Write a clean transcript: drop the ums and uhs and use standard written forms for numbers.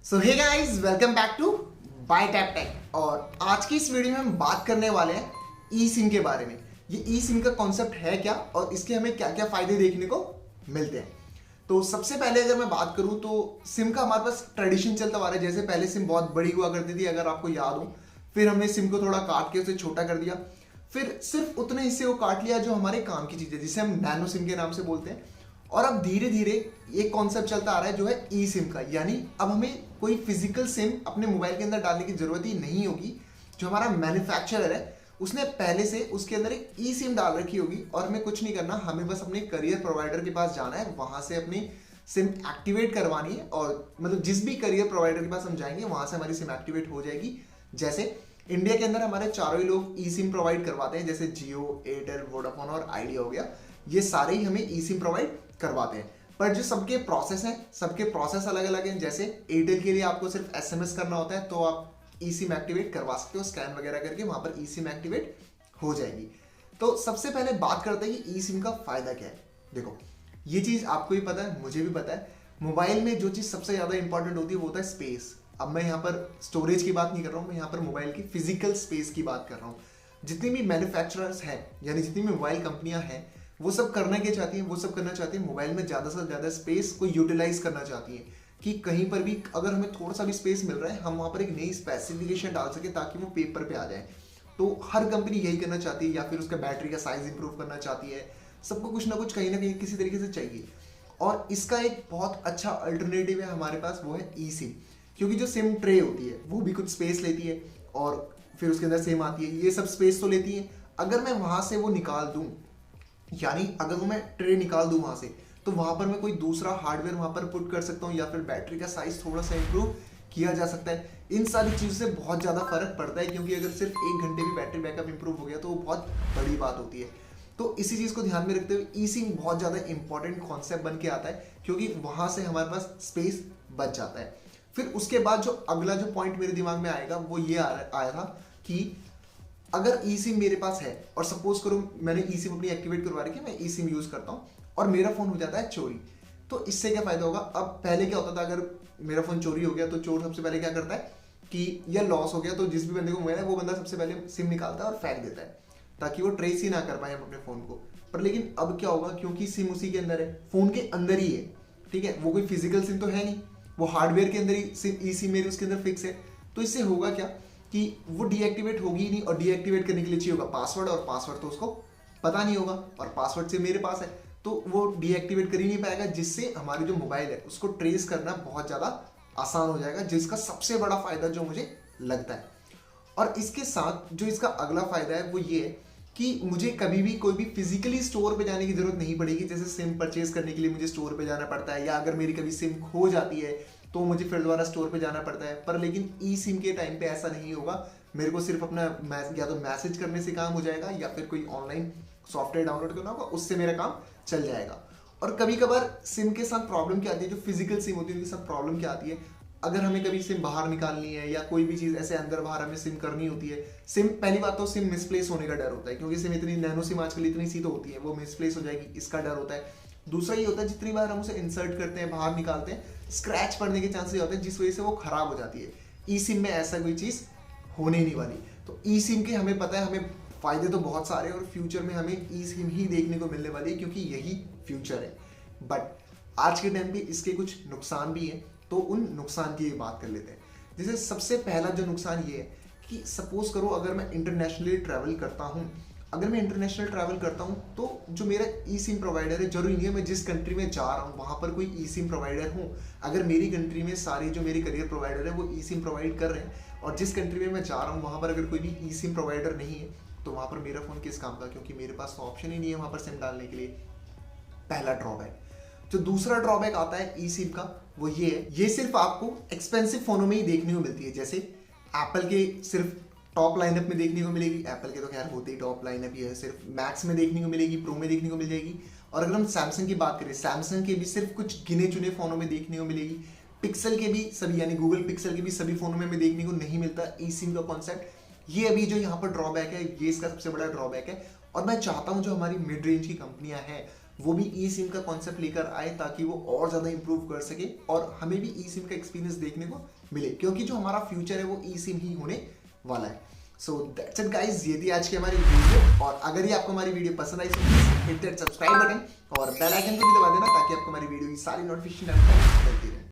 So hey guys, welcome back to by tap tech. और आज की इस वीडियो में हम बात करने वाले हैं ई सिम के बारे में। ये ई सिम का कॉन्सेप्ट है क्या और इसके हमें क्या क्या फायदे देखने को मिलते हैं। तो सबसे पहले अगर मैं बात करूं तो सिम का हमारे पास ट्रेडिशन चलता आ रहा है। जैसे पहले सिम बहुत बड़ी हुआ करती थी, अगर आपको याद हो, फिर हमने सिम को थोड़ा काट के उसे छोटा कर दिया, फिर सिर्फ उतने हिस्से को काट लिया जो हमारे काम की चीज़ है, जिसे हम नैनो सिम के नाम से बोलते हैं। और अब धीरे धीरे एक कॉन्सेप्ट चलता आ रहा है जो है ई सिम का, यानी अब हमें कोई फिजिकल सिम अपने मोबाइल के अंदर डालने की जरूरत ही नहीं होगी। जो हमारा मैन्युफैक्चरर है उसने पहले से उसके अंदर एक ई सिम डाल रखी होगी और हमें कुछ नहीं करना, हमें बस अपने करियर प्रोवाइडर के पास जाना है, वहां से अपनी सिम एक्टिवेट करवानी है। और मतलब जिस भी करियर प्रोवाइडर के पास हम जाएंगे वहां से हमारी सिम एक्टिवेट हो जाएगी। जैसे इंडिया के अंदर हमारे चारों ही लोग ई सिम प्रोवाइड करवाते हैं, जैसे जियो, एयरटेल, वोडाफोन और आइडिया हो गया, ये सारे ही हमें ई सिम प्रोवाइड करवाते हैं। पर जो सबके प्रोसेस हैं, सबके प्रोसेस अलग अलग हैं। जैसे एयरटेल के लिए आपको सिर्फ एसएमएस करना होता है तो आप ई सिम एक्टिवेट करवा सकते हो, स्कैन वगैरह करके वहां पर ई सिम एक्टिवेट हो जाएगी। तो सबसे पहले बात करते हैं कि ई सिम का फायदा क्या है। देखो, ये चीज आपको भी पता है, मुझे भी पता है, मोबाइल में जो चीज सबसे ज्यादा इंपॉर्टेंट होती है वो होता है स्पेस। अब मैं यहाँ पर स्टोरेज की बात नहीं कर रहा हूँ, मैं यहाँ पर मोबाइल की फिजिकल स्पेस की बात कर रहा हूँ। जितनी भी मैन्युफैक्चरर्स हैं, यानी जितनी भी मोबाइल कंपनियां हैं, वो सब करना क्या चाहती हैं, वो सब करना चाहती हैं मोबाइल में ज़्यादा से ज़्यादा स्पेस को यूटिलाइज करना चाहती हैं कि कहीं पर भी अगर हमें थोड़ा सा भी स्पेस मिल रहा है हम वहाँ पर एक नई स्पेसिफिकेशन डाल सके ताकि वो पेपर पे आ जाए। तो हर कंपनी यही करना चाहती है, या फिर उसका बैटरी का साइज इंप्रूव करना चाहती है। सबको कुछ ना कहीं किसी तरीके से चाहिए। और इसका एक बहुत अच्छा अल्टरनेटिव है हमारे पास, वो है ई सिम। क्योंकि जो सिम ट्रे होती है वो भी कुछ स्पेस लेती है और फिर उसके अंदर सिम आती है, ये सब स्पेस तो लेती है। अगर मैं वहां से वो निकाल दूं, यानी अगर वो मैं ट्रे निकाल दूं वहां से, तो वहां पर मैं कोई दूसरा हार्डवेयर वहां पर पुट कर सकता हूँ, या फिर बैटरी का साइज थोड़ा सा इंप्रूव किया जा सकता है। इन सारी चीज़ों से बहुत ज़्यादा फर्क पड़ता है, क्योंकि अगर सिर्फ 1 घंटे भी बैटरी बैकअप इंप्रूव हो गया तो वो बहुत बड़ी बात होती है। तो इसी चीज़ को ध्यान में रखते हुए ई सिम बहुत ज़्यादा इंपॉर्टेंट कॉन्सेप्ट बन के आता है, क्योंकि वहां से हमारे पास स्पेस बच जाता है। फिर उसके बाद जो अगला जो पॉइंट मेरे दिमाग में आएगा वो ये आया था कि अगर ई सिम मेरे पास है और सपोज करो मैंने ई सिम अपनी एक्टिवेट करवा रखी है, मैं ई सिम यूज करता हूँ और मेरा फोन हो जाता है चोरी, तो इससे क्या फायदा होगा। अब पहले क्या होता था, अगर मेरा फोन चोरी हो गया तो चोर सबसे पहले क्या करता है कि या लॉस हो गया तो जिस भी बंदे को मोबाइल है वो बंदा सबसे पहले सिम निकालता है और फेंक देता है ताकि वो ट्रेस ही ना कर पाए अपने फोन को। पर लेकिन अब क्या होगा, क्योंकि सिम उसी के अंदर है, फोन के अंदर ही है, ठीक है, वो कोई फिजिकल सिम तो है नहीं, वो हार्डवेयर के अंदर ही सिम, ई सिम मेरी उसके अंदर फिक्स है। तो इससे होगा क्या कि वो डीएक्टिवेट होगी ही नहीं, और डीएक्टिवेट करने के लिए चाहिए होगा पासवर्ड, और पासवर्ड तो उसको पता नहीं होगा, और पासवर्ड से मेरे पास है तो वो डीएक्टिवेट कर ही नहीं पाएगा, जिससे हमारी जो मोबाइल है उसको ट्रेस करना बहुत ज़्यादा आसान हो जाएगा, जिसका सबसे बड़ा फायदा जो मुझे लगता है। और इसके साथ जो इसका अगला फायदा है वो ये है कि मुझे कभी भी कोई भी फिजिकली स्टोर पे जाने की जरूरत नहीं पड़ेगी। जैसे सिम परचेज करने के लिए मुझे स्टोर पे जाना पड़ता है, या अगर मेरी कभी सिम खो जाती है तो मुझे फिर दोबारा स्टोर पे जाना पड़ता है। पर लेकिन ई सिम के टाइम पे ऐसा नहीं होगा, मेरे को सिर्फ अपना या तो मैसेज करने से काम हो जाएगा, या फिर कोई ऑनलाइन सॉफ्टवेयर डाउनलोड करना होगा, उससे मेरा काम चल जाएगा। और कभी कभार सिम के साथ प्रॉब्लम क्या आती है, जो फिजिकल सिम होती है उनके साथ प्रॉब्लम क्या आती है, अगर हमें कभी सिम बाहर निकालनी है या कोई भी चीज़ ऐसे अंदर बाहर हमें सिम करनी होती है, सिम पहली बात तो सिम मिसप्लेस होने का डर होता है, क्योंकि सिम इतनी नैनो सिम आजकल इतनी सी तो होती है, वो मिसप्लेस हो जाएगी, इसका डर होता है। दूसरा ये होता है जितनी बार हम उसे इंसर्ट करते हैं, बाहर निकालते हैं, स्क्रैच पड़ने के चांसेस होते हैं, जिस वजह से वो खराब हो जाती है। ई सिम में ऐसा कोई चीज़ होने नहीं वाली। तो ई सिम के हमें पता है, हमें फायदे तो बहुत सारे हैं और फ्यूचर में हमें ई सिम ही देखने को मिलने वाली है, क्योंकि यही फ्यूचर है। बट आज के टाइम पे इसके कुछ नुकसान भी हैं, तो उन नुकसान की बात कर लेते हैं। जैसे सबसे पहला जो नुकसान ये है कि सपोज करो अगर मैं इंटरनेशनली ट्रैवल करता हूँ, अगर मैं इंटरनेशनल ट्रैवल करता हूँ तो जो मेरा ई सिम प्रोवाइडर है, जरूरी नहीं है मैं जिस कंट्री में जा रहा हूँ वहाँ पर कोई ई सिम प्रोवाइडर हूँ। अगर मेरी कंट्री में सारे जो मेरे करियर प्रोवाइडर है वो ई सिम प्रोवाइड कर रहे हैं, और जिस कंट्री में मैं जा रहा हूँ वहाँ पर अगर कोई भी ई सिम प्रोवाइडर नहीं है, तो वहाँ पर मेरा फ़ोन किस काम का, क्योंकि मेरे पास तो ऑप्शन ही नहीं है वहाँ पर सिम डालने के लिए। पहला ड्रॉबैक। जो दूसरा ड्रॉबैक आता है ई सिम का वो ये है, ये सिर्फ आपको एक्सपेंसिव फोनों में ही देखने को मिलती है। जैसे एप्पल के सिर्फ टॉप लाइनअप में देखने को मिलेगी, एप्पल के तो खैर होते ही टॉप लाइनअप ही है, सिर्फ मैक्स में देखने को मिलेगी, प्रो में देखने को मिल जाएगी। और अगर हम सैमसंग की बात करें, सैमसंग के भी सिर्फ कुछ गिने चुने फोनों में देखने को मिलेगी। पिक्सल के भी सभी, यानी गूगल पिक्सल के भी सभी फोनों में हमें देखने को नहीं मिलता ई सिम का कॉन्सेप्ट। ये अभी जो यहाँ पर ड्रॉबैक है, ये इसका सबसे बड़ा ड्रॉबैक है। और मैं चाहता हूँ जो हमारी मिड रेंज की कंपनियां हैं वो भी ई सिम का कॉन्सेप्ट लेकर आए ताकि वो और ज़्यादा इंप्रूव कर सके और हमें भी ई सिम का एक्सपीरियंस देखने को मिले, क्योंकि जो हमारा फ्यूचर है वो ई सिम ही होने वाला है। सो दैट्स इट गाइस, ये थी आज की हमारी वीडियो। और अगर ये आपको हमारी वीडियो पसंद आई तो हिट दैट सब्सक्राइब बटन और बेल आइकन को भी दबा देना ताकि आपको हमारी वीडियो की सारी नोटिफिकेशन मिलती रहे।